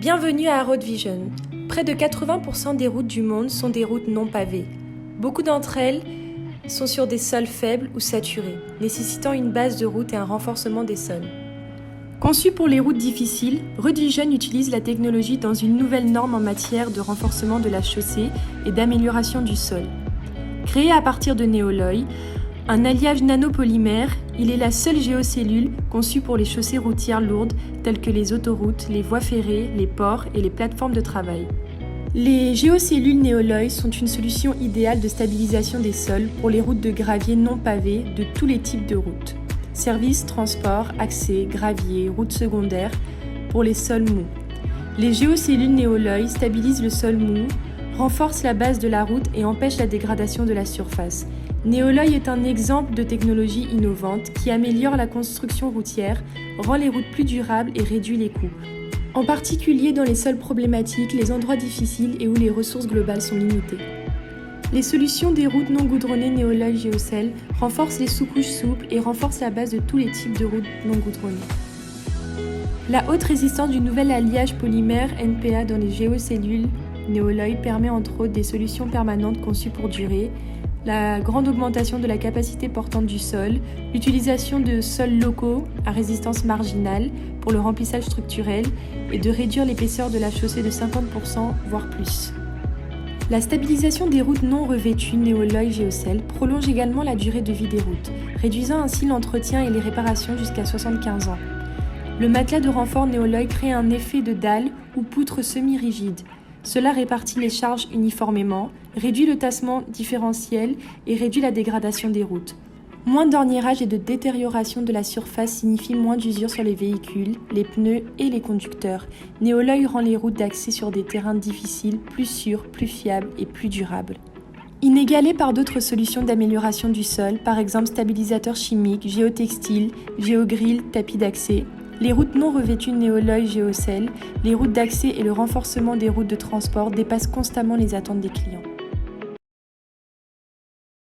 Bienvenue à Road Vision. Près de 80% des routes du monde sont des routes non pavées. Beaucoup d'entre elles sont sur des sols faibles ou saturés, nécessitant une base de route et un renforcement des sols. Conçu pour les routes difficiles, Road Vision utilise la technologie dans une nouvelle norme en matière de renforcement de la chaussée et d'amélioration du sol. Créé à partir de néoloy, un alliage nanopolymère, il est la seule géocellule conçue pour les chaussées routières lourdes telles que les autoroutes, les voies ferrées, les ports et les plateformes de travail. Les géocellules néoloy sont une solution idéale de stabilisation des sols pour les routes de gravier non pavées de tous les types de routes. Services, transports, accès, gravier, routes secondaires pour les sols mous. Les géocellules néoloy stabilisent le sol mou, renforcent la base de la route et empêchent la dégradation de la surface. Néoloy est un exemple de technologie innovante qui améliore la construction routière, rend les routes plus durables et réduit les coûts. En particulier dans les sols problématiques, les endroits difficiles et où les ressources globales sont limitées. Les solutions des routes non goudronnées Néoloy Géocell renforcent les sous-couches souples et renforcent la base de tous les types de routes non goudronnées. La haute résistance du nouvel alliage polymère NPA dans les géocellules Néoloy permet entre autres des solutions permanentes conçues pour durer, la grande augmentation de la capacité portante du sol, l'utilisation de sols locaux à résistance marginale pour le remplissage structurel et de réduire l'épaisseur de la chaussée de 50%, voire plus. La stabilisation des routes non revêtues Néoloy Géocell prolonge également la durée de vie des routes, réduisant ainsi l'entretien et les réparations jusqu'à 75 ans. Le matelas de renfort Néoloy crée un effet de dalle ou poutre semi-rigide. Cela répartit les charges uniformément, réduit le tassement différentiel et réduit la dégradation des routes. Moins d'orniérage et de détérioration de la surface signifie moins d'usure sur les véhicules, les pneus et les conducteurs. Néoloy rend les routes d'accès sur des terrains difficiles plus sûres, plus fiables et plus durables. Inégalé par d'autres solutions d'amélioration du sol, par exemple stabilisateurs chimiques, géotextiles, géogrilles, tapis d'accès, les routes non revêtues Néoloy Géocell, les routes d'accès et le renforcement des routes de transport dépassent constamment les attentes des clients.